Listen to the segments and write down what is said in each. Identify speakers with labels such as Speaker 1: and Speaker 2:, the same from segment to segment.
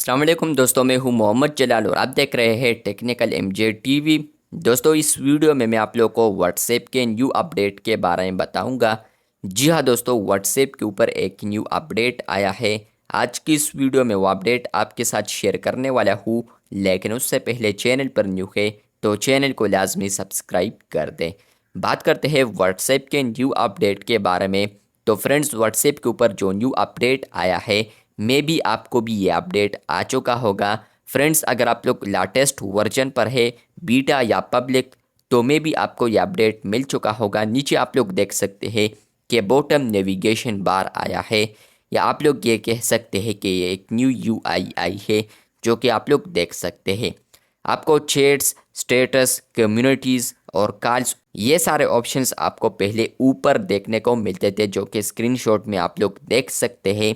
Speaker 1: अस्सलाम वालेकुम दोस्तों, मैं हूं मोहम्मद जलाल और आप देख रहे हैं टेक्निकल एमजे टीवी। दोस्तों, इस वीडियो में मैं आप लोगों को व्हाट्सएप के न्यू अपडेट के बारे में बताऊंगा। जी हां दोस्तों, व्हाट्सएप के ऊपर एक न्यू अपडेट आया है। आज की इस वीडियो में वो अपडेट आपके साथ शेयर करने वाला हूँ, लेकिन उससे पहले चैनल पर न्यू है तो चैनल को लाजमी सब्सक्राइब कर दें। बात करते हैं व्हाट्सएप के न्यू अपडेट के बारे में। तो फ्रेंड्स, व्हाट्सएप के ऊपर जो न्यू अपडेट आया है, मे बी आपको भी ये अपडेट आ चुका होगा। फ्रेंड्स, अगर आप लोग लेटेस्ट वर्जन पर है, बीटा या पब्लिक, तो मे बी आपको ये अपडेट मिल चुका होगा। नीचे आप लोग देख सकते हैं कि बॉटम नेविगेशन बार आया है, या आप लोग ये कह सकते हैं कि ये एक न्यू यूआई आई है, जो कि आप लोग देख सकते हैं। आपको चैट्स, स्टेटस, कम्युनिटीज़ और कॉल्स, ये सारे ऑप्शंस आपको पहले ऊपर देखने को मिलते थे, जो कि स्क्रीनशॉट में आप लोग देख सकते हैं।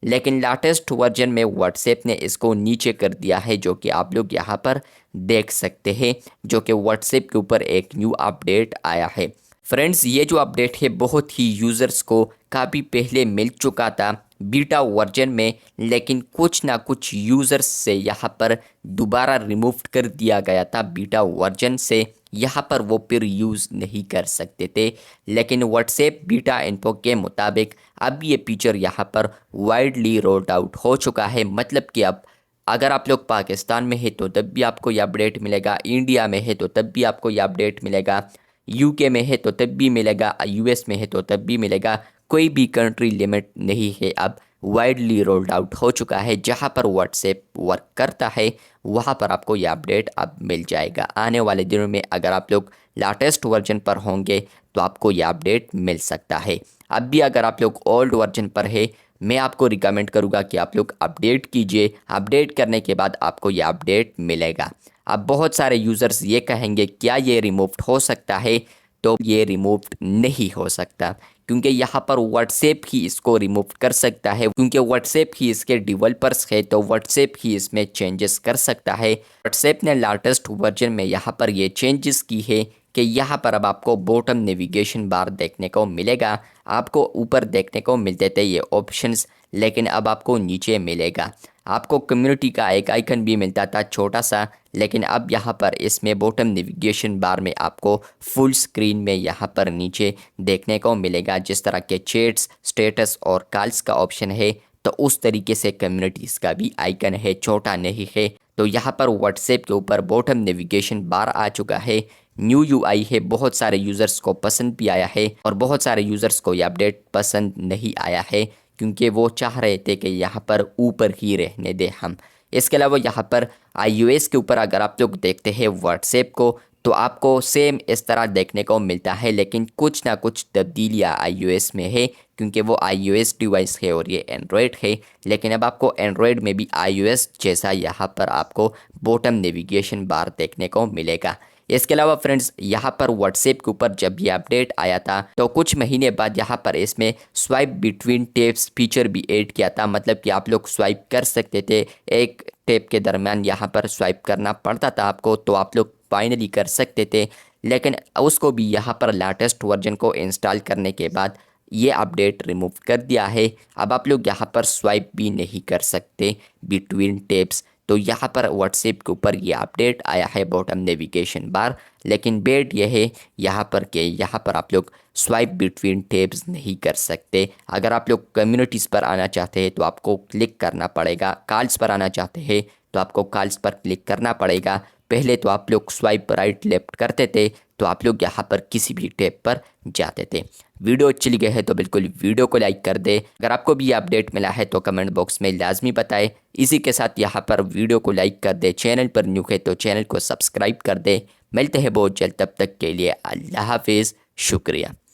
Speaker 1: लेकिन लेटेस्ट वर्जन में व्हाट्सएप ने इसको नीचे कर दिया है, जो कि आप लोग यहाँ पर देख सकते हैं, जो कि व्हाट्सएप के ऊपर एक न्यू अपडेट आया है। फ्रेंड्स, ये जो अपडेट है बहुत ही यूज़र्स को काफ़ी पहले मिल चुका था बीटा वर्जन में, लेकिन कुछ ना कुछ यूज़र्स से यहाँ पर दोबारा रिमूव कर दिया गया था बीटा वर्जन से। यहाँ पर वो फिर यूज़ नहीं कर सकते थे, लेकिन व्हाट्सएप बीटा इन्फो के मुताबिक अब ये फीचर यहाँ पर वाइडली रोल्ड आउट हो चुका है। मतलब कि अब अगर आप लोग पाकिस्तान में है तो तब भी आपको ये अपडेट मिलेगा, इंडिया में है तो तब भी आपको ये अपडेट मिलेगा, यूके में है तो तब भी मिलेगा, यूएस में है तो तब भी मिलेगा। कोई भी कंट्री लिमिट नहीं है, अब वाइडली रोल्ड आउट हो चुका है। जहां पर व्हाट्सएप वर्क करता है वहां पर आपको ये अपडेट अब मिल जाएगा। आने वाले दिनों में अगर आप लोग लेटेस्ट वर्जन पर होंगे तो आपको ये अपडेट मिल सकता है। अब भी अगर आप लोग ओल्ड वर्जन पर है, मैं आपको रिकमेंड करूँगा कि आप लोग अपडेट कीजिए। अपडेट करने के बाद आपको ये अपडेट मिलेगा। अब बहुत सारे यूज़र्स ये कहेंगे क्या ये रिमूव्ड हो सकता है, तो ये रिमूव्ड नहीं हो सकता, क्योंकि यहाँ पर व्हाट्सएप ही इसको रिमूव कर सकता है, क्योंकि व्हाट्सएप ही इसके डेवलपर्स है, तो व्हाट्सएप ही इसमें चेंजेस कर सकता है। व्हाट्सएप ने लेटेस्ट वर्जन में यहाँ पर ये चेंजेस की है कि यहाँ पर अब आपको बॉटम नेविगेशन बार देखने को मिलेगा। आपको ऊपर देखने को मिलते थे ये ऑप्शंस, लेकिन अब आपको नीचे मिलेगा। आपको कम्युनिटी का एक आइकन भी मिलता था छोटा सा, लेकिन अब यहाँ पर इसमें बॉटम नेविगेशन बार में आपको फुल स्क्रीन में यहाँ पर नीचे देखने को मिलेगा। जिस तरह के चैट्स, स्टेटस और कॉल्स का ऑप्शन है, तो उस तरीके से कम्युनिटीज़ का भी आइकन है, छोटा नहीं है। तो यहाँ पर व्हाट्सएप के ऊपर बॉटम नेविगेशन बार आ चुका है। न्यू यूआई है, बहुत सारे यूज़र्स को पसंद भी आया है और बहुत सारे यूज़र्स को ये अपडेट पसंद नहीं आया है, क्योंकि वो चाह रहे थे कि यहाँ पर ऊपर ही रहने दें हम। इसके अलावा यहाँ पर iOS के ऊपर अगर आप लोग देखते हैं व्हाट्सएप को, तो आपको सेम इस तरह देखने को मिलता है, लेकिन कुछ ना कुछ तब्दीलियाँ iOS में है, क्योंकि वो iOS डिवाइस है और ये एंड्रॉयड है। लेकिन अब आपको एंड्रॉयड में भी iOS जैसा यहाँ पर आपको बॉटम नेविगेशन बार देखने को मिलेगा। इसके अलावा फ्रेंड्स, यहाँ पर व्हाट्सएप के ऊपर जब ये अपडेट आया था तो कुछ महीने बाद यहाँ पर इसमें स्वाइप बिटवीन टैप्स फीचर भी ऐड किया था। मतलब कि आप लोग स्वाइप कर सकते थे, एक टैप के दरमियान यहाँ पर स्वाइप करना पड़ता था आपको, तो आप लोग फाइनली कर सकते थे। लेकिन उसको भी यहाँ पर लेटेस्ट वर्जन को इंस्टॉल करने के बाद ये अपडेट रिमूव कर दिया है। अब आप लोग यहाँ पर स्वाइप भी नहीं कर सकते बिटवीन टैप्स। तो यहाँ पर व्हाट्सएप के ऊपर ये अपडेट आया है बॉटम नेविगेशन बार, लेकिन बेट ये है यहाँ पर कि यहाँ पर आप लोग स्वाइप बिटवीन टैब्स नहीं कर सकते। अगर आप लोग कम्युनिटीज़ पर आना चाहते हैं तो आपको क्लिक करना पड़ेगा, कॉल्स पर आना चाहते हैं तो आपको कॉल्स पर क्लिक करना पड़ेगा। पहले तो आप लोग स्वाइप राइट लेफ्ट करते थे, तो आप लोग यहाँ पर किसी भी टैब पर जाते थे। वीडियो अच्छी लगी है तो बिल्कुल वीडियो को लाइक कर दे। अगर आपको भी ये अपडेट मिला है तो कमेंट बॉक्स में लाजमी बताएं। इसी के साथ यहाँ पर वीडियो को लाइक कर दे। चैनल पर न्यू है तो चैनल को सब्सक्राइब कर दे। मिलते हैं बहुत जल्द, तब तक के लिए अल्लाह हाफिज़, शुक्रिया।